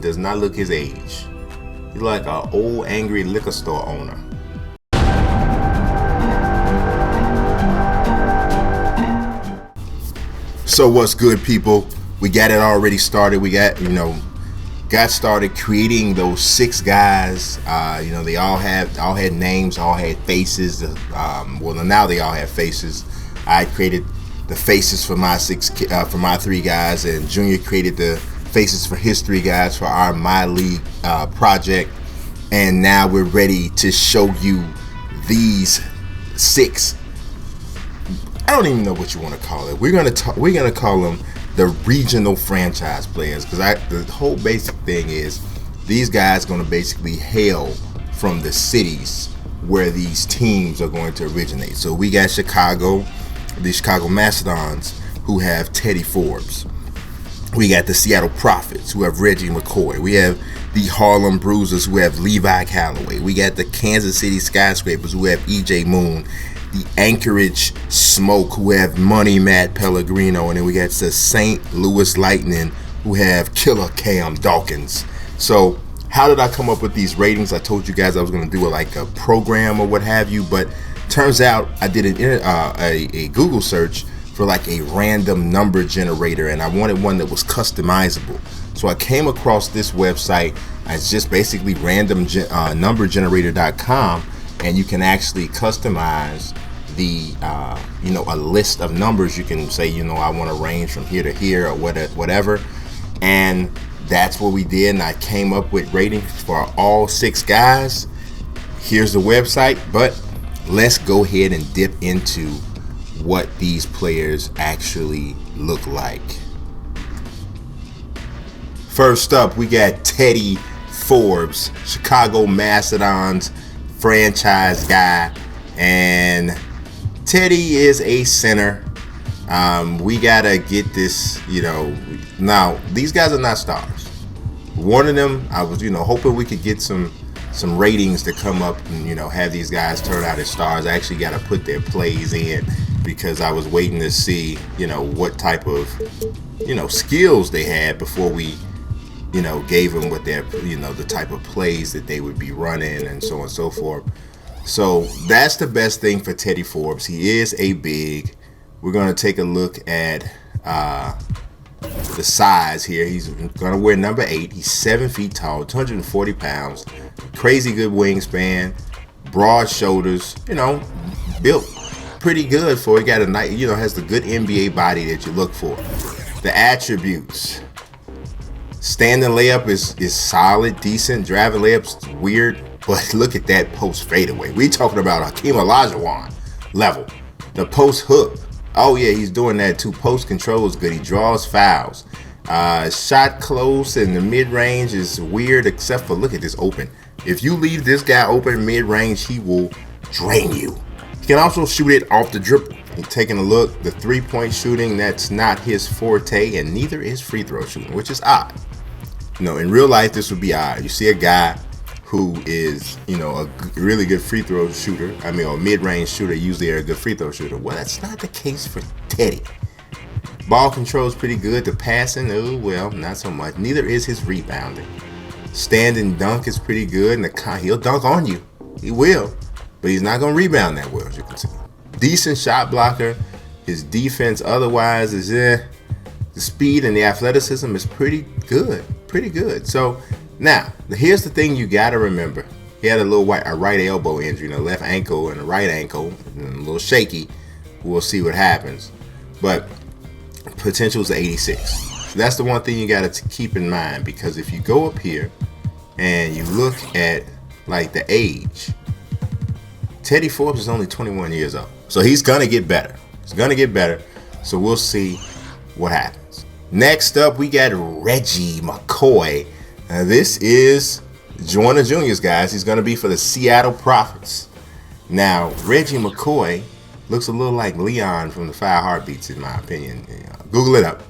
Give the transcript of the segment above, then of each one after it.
It does not look his age. He's like an old angry liquor store owner. So what's good, people? We got it already started. We got, got started creating those 6 guys. They all had names, all had faces. Well, now they all have faces. I created the faces for my 3 guys, and Junior created the faces for his 3 guys for our MyLeague project. And now we're ready to show you these 6. I don't even know what you want to call it. We're gonna call them the regional franchise players, because the whole basic thing is these guys going to basically hail from the cities where these teams are going to originate. So we got Chicago, the Chicago Mastodons, who have Teddy Forbes. We got the Seattle Profits, who have Reggie McCoy. We have the Harlem Bruisers, who have Levi Calloway. We got the Kansas City Skyscrapers, who have EJ Moon. The Anchorage Smoke, who have Money Matt Pellegrino. And then we got the St. Louis Lightning, who have Killer Cam Dawkins. So how did I come up with these ratings? I told you guys I was going to do a program or what have you, but turns out I did a Google search for a random number generator, and I wanted one that was customizable. So I came across this website. It's just basically randomnumbergenerator.com, and you can actually customize the a list of numbers. You can say, I want to range from here to here or whatever, and that's what we did. And I came up with ratings for all 6 guys. Here's the website, but let's go ahead and dip into what these players actually look like. First up, we got Teddy Forbes, Chicago Mastodons franchise guy, and Teddy is a center. We gotta get this, now these guys are not stars. One of them, I was hoping we could get some ratings to come up and have these guys turn out as stars. I actually gotta put their plays in, because I was waiting to see what type of skills they had before we gave them what their the type of plays that they would be running, and so on and so forth. So that's the best thing for Teddy Forbes. He is a big. We're going to take a look at the size here. He's going to wear number 8. He's 7 feet tall, 240 pounds, crazy good wingspan, broad shoulders, built pretty good for. He got a nice, has the good NBA body that you look for. The attributes: standing layup is solid, decent. Driving layup's weird, but look at that post fadeaway. We talking about Hakeem Olajuwon level. The post hook, oh yeah, he's doing that too. Post control is good. He draws fouls. Shot close and the mid range is weird, except for look at this open. If you leave this guy open mid range, he will drain you. He can also shoot it off the dribble. Taking a look, the 3-point shooting, that's not his forte, and neither is free throw shooting, which is odd. In real life, this would be odd. You see a guy who is, a really good free throw shooter, or mid-range shooter, usually are a good free throw shooter. Well, that's not the case for Teddy. Ball control is pretty good. The passing, not so much. Neither is his rebounding. Stand and dunk is pretty good, and he'll dunk on you. He will, but he's not going to rebound that well, as you can see. Decent shot blocker. His defense otherwise is the speed and the athleticism is pretty good. So now here's the thing you got to remember. He had a right elbow injury, a left ankle and a right ankle, and a little shaky. We'll see what happens, but potential is 86. So that's the one thing you got to keep in mind, because if you go up here and you look at the age, Teddy Forbes is only 21 years old. So he's going to get better. So we'll see what happens. Next up, we got Reggie McCoy. Now, this is one of Junior's guys. He's going to be for the Seattle Profits. Now, Reggie McCoy looks a little like Leon from the Five Heartbeats, in my opinion. Google it up.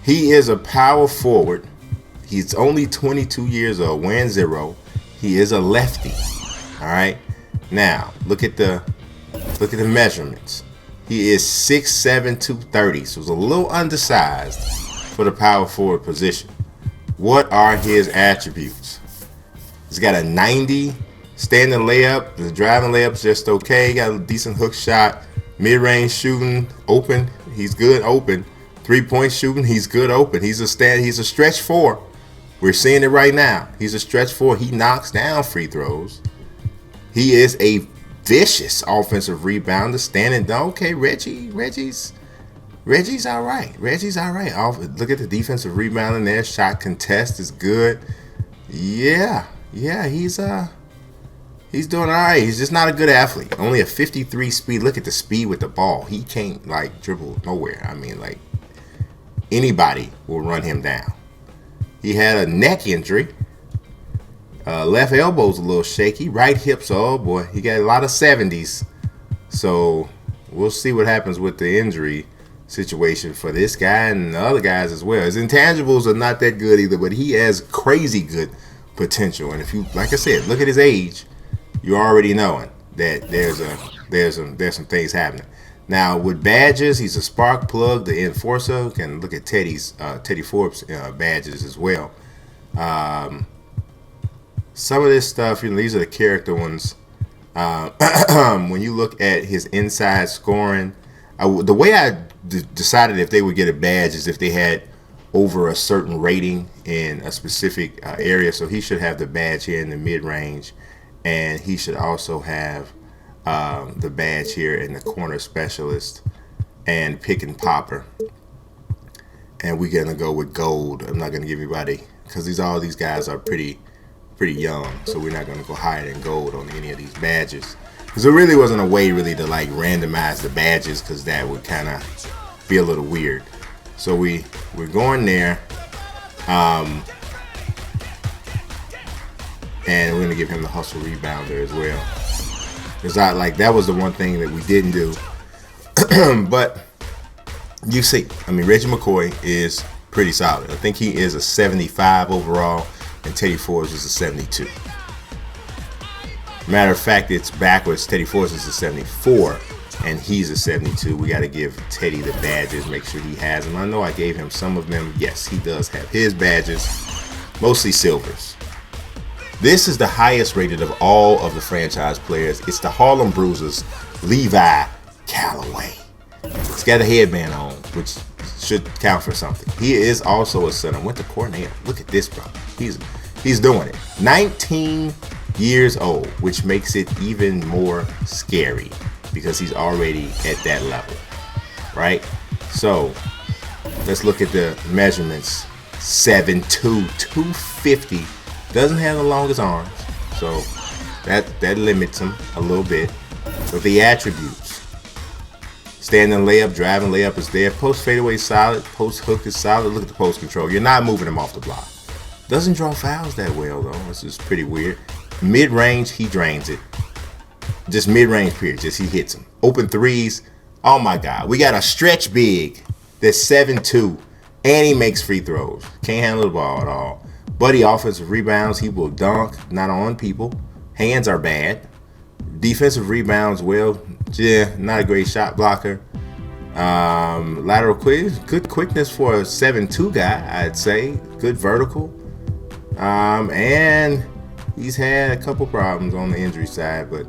He is a power forward. He's only 22 years old, wearing 0. He is a lefty. All right. Now, look at the measurements. He is 6'7", 230, so he's a little undersized for the power forward position. What are his attributes? He's got a 90 standing layup. The driving layup's just okay. Got a decent hook shot. Mid-range shooting, open. He's good open. 3-point shooting, he's good open. He's a stretch 4. We're seeing it right now. He's a stretch 4. He knocks down free throws. He is a vicious offensive rebounder. Standing down. Okay, Reggie's all right. Reggie's all right. Look at the defensive rebounding there. Shot contest is good. Yeah, he's doing all right. He's just not a good athlete. Only a 53 speed. Look at the speed with the ball. He can't like dribble nowhere. I mean, like anybody will run him down. He had a neck injury. Left elbow's a little shaky. Right hip's, oh boy, he got a lot of 70s. So we'll see what happens with the injury situation for this guy and the other guys as well. His intangibles are not that good either, but he has crazy good potential. And if you, like I said, look at his age, you're already knowing that there's some things happening. Now with badges, he's a spark plug, the enforcer. Can look at Teddy Forbes badges as well. Some of this stuff, these are the character ones. When you look at his inside scoring, the way I decided if they would get a badge is if they had over a certain rating in a specific area. So he should have the badge here in the mid-range, and he should also have the badge here in the corner specialist and pick and popper. And we're gonna go with gold. I'm not gonna give everybody, because all these guys are pretty young, so we're not gonna go higher than gold on any of these badges, because there really wasn't a way really to like randomize the badges, because that would kind of be a little weird. So we're going there, and we're gonna give him the hustle rebounder as well. Because that was the one thing that we didn't do. But you see, Reggie McCoy is pretty solid. I think he is a 75 overall, and Teddy Forbes is a 72. Matter of fact, it's backwards. Teddy Forbes is a 74, and he's a 72. We got to give Teddy the badges, make sure he has them. I know I gave him some of them. Yes, he does have his badges, mostly silvers. This is the highest rated of all of the franchise players. It's the Harlem Bruisers, Levi Calloway. He's got a headband on, which should count for something. He is also a center. Went to Cornell. Look at this, bro. He's doing it. 19 years old, which makes it even more scary because he's already at that level, right? So let's look at the measurements. 7'2", 250. Doesn't have the longest arms, so that limits him a little bit. But the attributes: standing layup, driving layup is there. Post fadeaway solid. Post hook is solid. Look at the post control. You're not moving him off the block. Doesn't draw fouls that well though. This is pretty weird. Mid range, he drains it. Just mid range period. Just he hits them. Open threes. Oh my God. We got a stretch big that's 7'2", and he makes free throws. Can't handle the ball at all. Buddy offensive rebounds, he will dunk, not on people. Hands are bad. Defensive rebounds, well, yeah, not a great shot blocker. Lateral good quickness for a 7'2" guy, I'd say. Good vertical. And he's had a couple problems on the injury side, but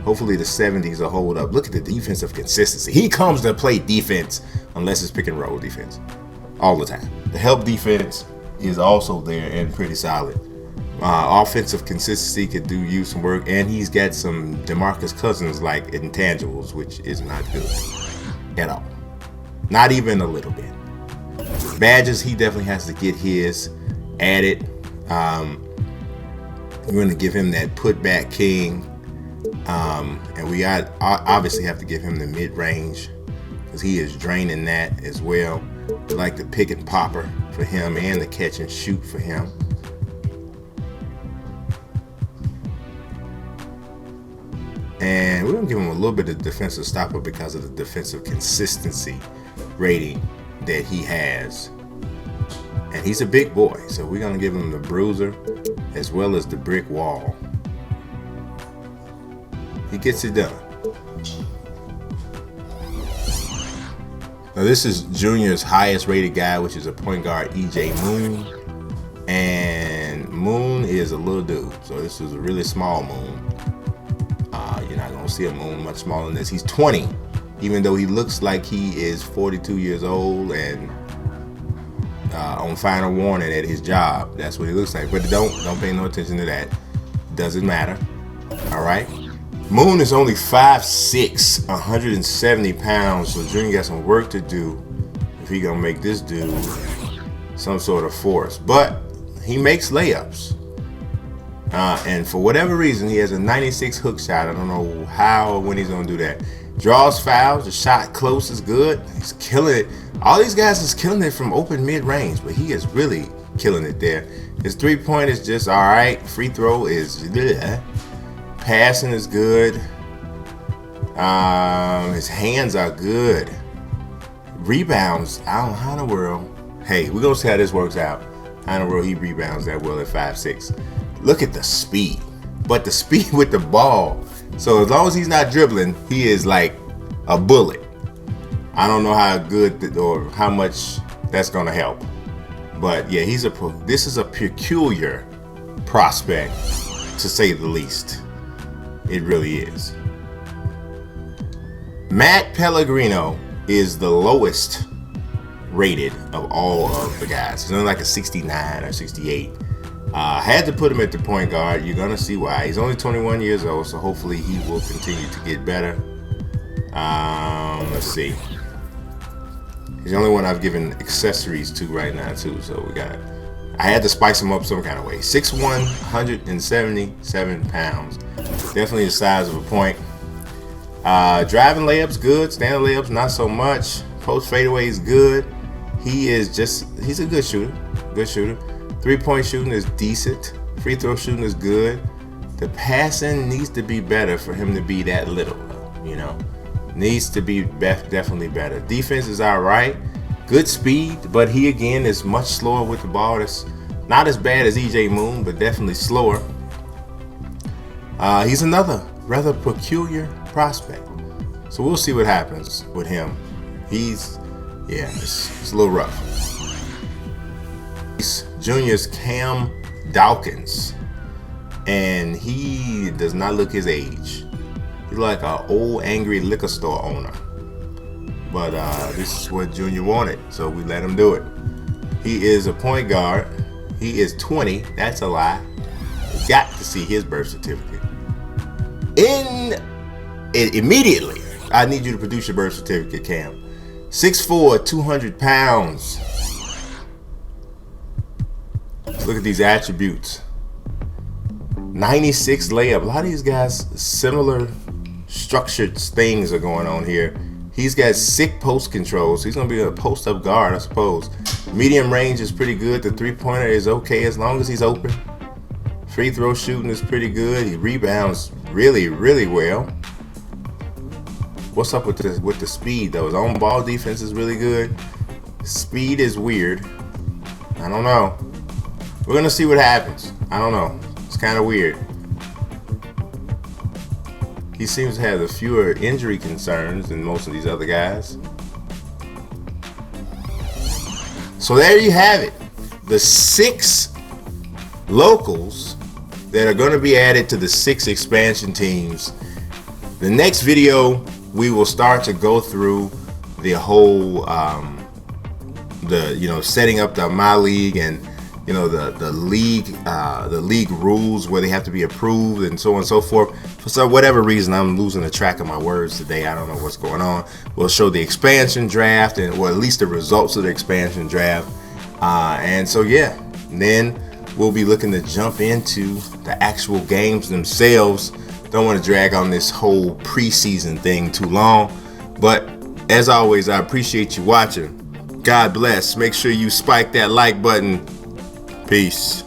hopefully the 70s will hold up. Look at the defensive consistency. He comes to play defense unless it's pick and roll defense all the time. The help defense is also there and pretty solid. Offensive consistency could use some work, and he's got some DeMarcus Cousins like intangibles, which is not good at all. Not even a little bit. Badges, he definitely has to get his added. We're going to give him that putback king, and we obviously have to give him the mid-range because he is draining that as well. Like the pick and popper for him and the catch and shoot for him. And we're going to give him a little bit of defensive stopper because of the defensive consistency rating that he has. And he's a big boy, so we're going to give him the Bruiser as well as the brick wall. He gets it done. Now this is Junior's highest rated guy, which is a point guard, EJ Moon. he is a little dude. So this is a really small moon. You're not gonna see a moon much smaller than this. He's 20, even though he looks like he is 42 years old and on final warning at his job. That's what he looks like. But don't pay no attention to that. Doesn't matter. All right. Moon is only 5'6", 170 pounds. So Junior got some work to do if he gonna make this dude some sort of force. But he makes layups. And for whatever reason, he has a 96 hook shot. I don't know how or when he's gonna do that. Draws fouls. The shot close is good. He's killing it. All these guys is killing it from open mid-range, but he is really killing it there. His three-point is just all right. Free throw is bleh. Passing is good. His hands are good. Rebounds, I don't know how in the world. Hey, we're gonna see how this works out. How in the world he rebounds that well at 5'6". Look at the speed, but the speed with the ball. So as long as he's not dribbling, he is like a bullet. I don't know how good or how much that's gonna help, but yeah, this is a peculiar prospect, to say the least. It really is. Matt Pellegrino is the lowest rated of all of the guys. He's only like a 69 or 68. Had to put him at the point guard. You're gonna see why. He's only 21 years old, so hopefully he will continue to get better. Let's see. He's the only one I've given accessories to right now too. So I had to spice him up some kind of way. 6'1", 177 pounds. Definitely the size of a point. Driving layups good. Standing layups not so much. Post fadeaway is good. He's a good shooter. Good shooter. 3-point shooting is decent. Free throw shooting is good. The passing needs to be better for him to be that little, Needs to be definitely better. Defense is all right. Good speed, but he again is much slower with the ball. That's not as bad as EJ Moon, but definitely slower. He's another rather peculiar prospect. So we'll see what happens with him. It's a little rough. Junior's Cam Dawkins, and he does not look his age. He's like an old angry liquor store owner. But this is what Junior wanted, so we let him do it. He is a point guard. He is 20. That's a lie. You got to see his birth certificate. Immediately, I need you to produce your birth certificate, Cam. 6'4", 200 pounds. Look at these attributes. 96 layup. A lot of these guys, similar structured things are going on here. He's got sick post control, so he's going to be a post-up guard, I suppose. Medium range is pretty good. The three-pointer is okay as long as he's open. Free throw shooting is pretty good. He rebounds really, really well. What's up with the speed, though? His own ball defense is really good. Speed is weird. I don't know. We're going to see what happens. I don't know. It's kind of weird. He seems to have the fewer injury concerns than most of these other guys. So there you have it. The 6 locals that are going to be added to the 6 expansion teams. The next video, we will start to go through the whole, setting up the MyLeague and the league rules where they have to be approved and so on and so forth. For whatever reason, I'm losing the track of my words today. I don't know what's going on. We'll show the expansion draft or at least the results of the expansion draft. Then we'll be looking to jump into the actual games themselves. Don't want to drag on this whole preseason thing too long. But as always, I appreciate you watching. God bless. Make sure you spike that like button. Peace.